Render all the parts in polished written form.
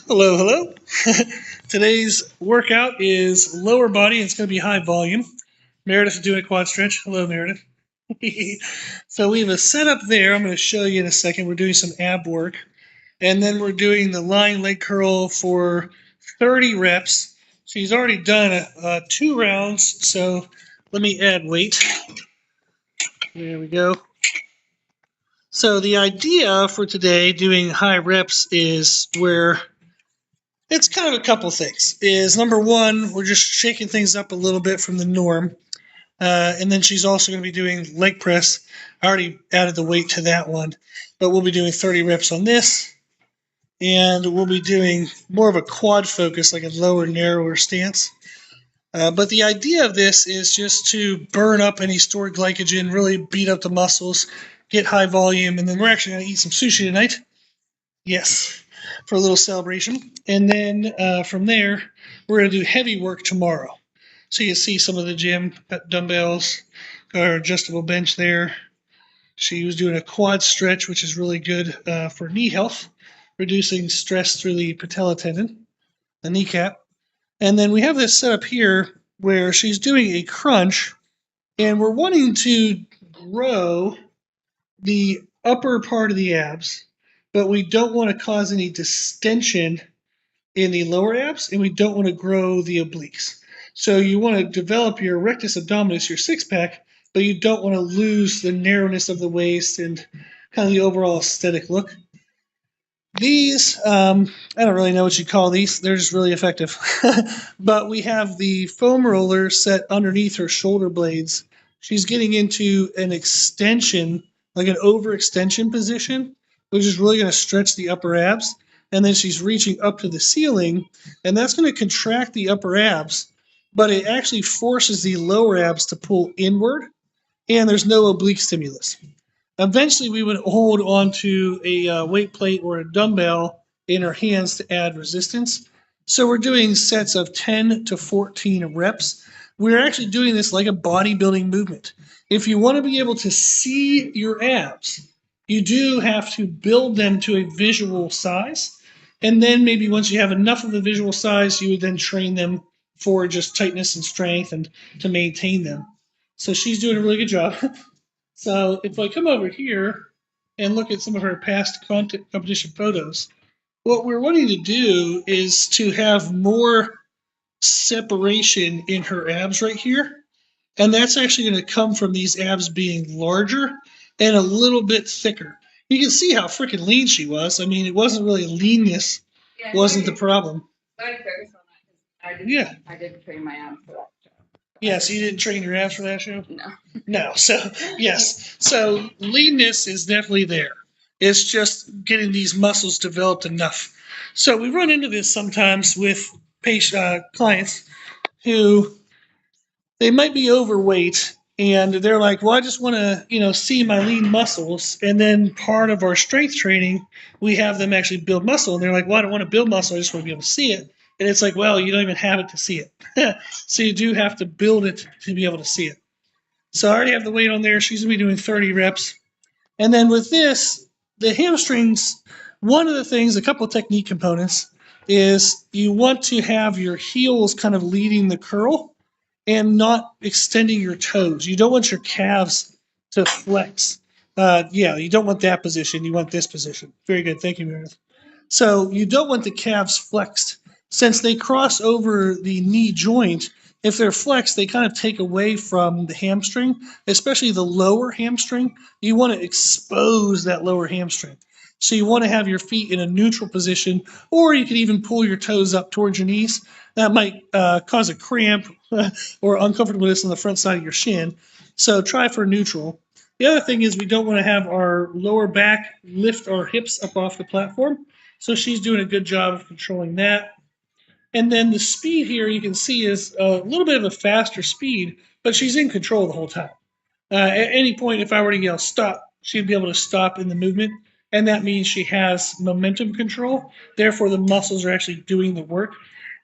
Hello, hello. Today's workout is lower body. It's going to be high volume. Meredith is doing a quad stretch. Hello, Meredith. So we have a setup there. I'm going to show you in a second. We're doing some ab work. And then we're doing the lying leg curl for 30 reps. She's already done 2 rounds. So let me add weight. There we go. So the idea for today doing high reps is where it's kind of a couple things. Is number one, we're just shaking things up a little bit from the norm. And then she's also going to be doing leg press. I already added the weight to that one, but we'll be doing 30 reps on this. And we'll be doing more of a quad focus, like a lower, narrower stance. But the idea of this is just to burn up any stored glycogen, really beat up the muscles, get high volume, and then we're actually going to eat some sushi tonight. Yes, for a little celebration. And then from there, we're going to do heavy work tomorrow. So you see some of the gym dumbbells, our adjustable bench there. She was doing a quad stretch, which is really good for knee health, reducing stress through the patella tendon, the kneecap. And then we have this set up here where she's doing a crunch, and we're wanting to grow the upper part of the abs, but we don't want to cause any distension in the lower abs, and we don't want to grow the obliques. So you want to develop your rectus abdominis, your six pack, but you don't want to lose the narrowness of the waist and kind of the overall aesthetic look. These, I don't really know what you call these. They're just really effective. But we have the foam roller set underneath her shoulder blades. She's getting into an extension, like an overextension position, which is really going to stretch the upper abs. And then she's reaching up to the ceiling, and that's going to contract the upper abs, but it actually forces the lower abs to pull inward, and there's no oblique stimulus. Eventually, we would hold onto a weight plate or a dumbbell in our hands to add resistance. So we're doing sets of 10 to 14 reps. We're actually doing this like a bodybuilding movement. If you want to be able to see your abs, you do have to build them to a visual size. And then maybe once you have enough of a visual size, you would then train them for just tightness and strength and to maintain them. So she's doing a really good job. So if I come over here and look at some of her past competition photos, what we're wanting to do is to have more separation in her abs right here. And that's actually going to come from these abs being larger and a little bit thicker. You can see how freaking lean she was. I mean, it wasn't really leanness, wasn't the problem. Yeah. I didn't train my abs for that show. Yeah, so you didn't train your abs for that show? No. No. So, yes. So, leanness is definitely there. It's just getting these muscles developed enough. So, we run into this sometimes with clients who they might be overweight and they're like, well, I just want to, see my lean muscles. And then part of our strength training, we have them actually build muscle. And they're like, well, I don't want to build muscle. I just want to be able to see it. And it's like, well, you don't even have it to see it. So you do have to build it to be able to see it. So I already have the weight on there. She's going to be doing 30 reps. And then with this, the hamstrings, one of the things, a couple of technique components, is you want to have your heels kind of leading the curl and not extending your toes. You don't want your calves to flex. You don't want that position. You want this position. Very good. Thank you, Meredith. So you don't want the calves flexed. Since they cross over the knee joint, if they're flexed, they kind of take away from the hamstring, especially the lower hamstring. You want to expose that lower hamstring. So you want to have your feet in a neutral position, or you can even pull your toes up towards your knees. That might cause a cramp or uncomfortableness on the front side of your shin. So try for neutral. The other thing is we don't want to have our lower back lift our hips up off the platform. So she's doing a good job of controlling that. And then the speed here you can see is a little bit of a faster speed, but she's in control the whole time. At any point, if I were to yell stop, she'd be able to stop in the movement. And that means she has momentum control. Therefore, the muscles are actually doing the work.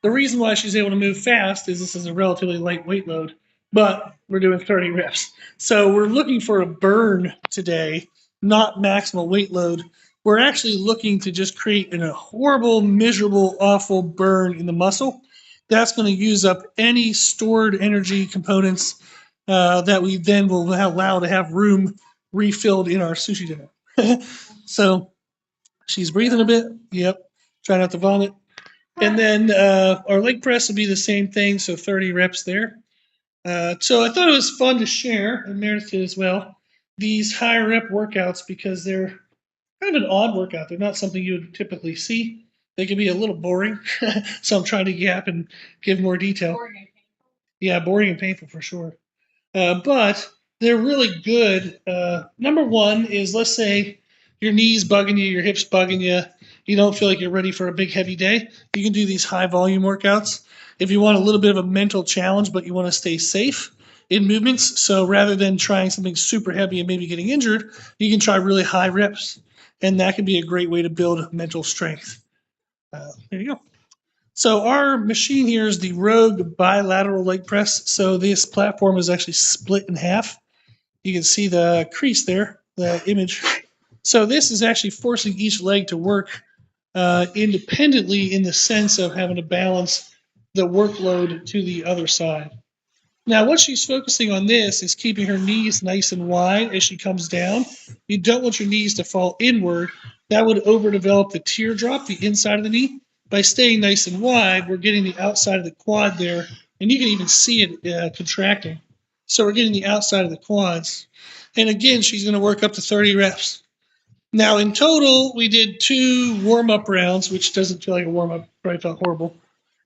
The reason why she's able to move fast is this is a relatively light weight load, but we're doing 30 reps. So we're looking for a burn today, not maximal weight load. we're actually looking to just create a horrible, miserable, awful burn in the muscle. That's going to use up any stored energy components that we then will allow to have room refilled in our sushi dinner. So she's breathing a bit. Yep. Try not to vomit. And then our leg press will be the same thing. So 30 reps there. So I thought it was fun to share, and Meredith did as well, these high rep workouts because they're kind of an odd workout. They're not something you would typically see. They can be a little boring. So I'm trying to gap and give more detail. Yeah, boring and painful for sure. But they're really good. Number one is, let's say your knees bugging you, your hips bugging you, you don't feel like you're ready for a big heavy day. You can do these high volume workouts. If you want a little bit of a mental challenge, but you want to stay safe in movements, so rather than trying something super heavy and maybe getting injured, you can try really high reps, and that can be a great way to build mental strength. There you go. So our machine here is the Rogue bilateral leg press. So this platform is actually split in half. You can see the crease there, the image. So this is actually forcing each leg to work independently in the sense of having to balance the workload to the other side. Now, what she's focusing on this is keeping her knees nice and wide as she comes down. You don't want your knees to fall inward. That would overdevelop the teardrop, the inside of the knee. By staying nice and wide, we're getting the outside of the quad there, and you can even see it contracting. So we're getting the outside of the quads. And again, she's going to work up to 30 reps. Now, in total, we did 2 warm-up rounds, which doesn't feel like a warm-up, probably felt horrible.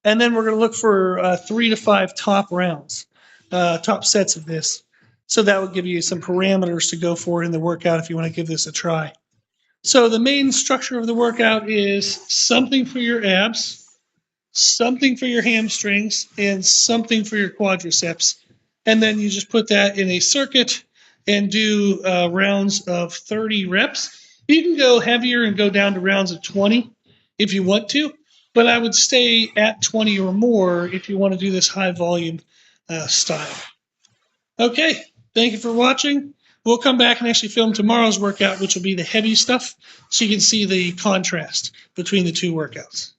And then we're going to look for 3 to 5 top rounds, top sets of this. So that will give you some parameters to go for in the workout if you want to give this a try. So the main structure of the workout is something for your abs, something for your hamstrings, and something for your quadriceps. And then you just put that in a circuit and do rounds of 30 reps. You can go heavier and go down to rounds of 20 if you want to, but I would stay at 20 or more if you want to do this high volume style. Okay, thank you for watching. We'll come back and actually film tomorrow's workout, which will be the heavy stuff, so you can see the contrast between the 2 workouts.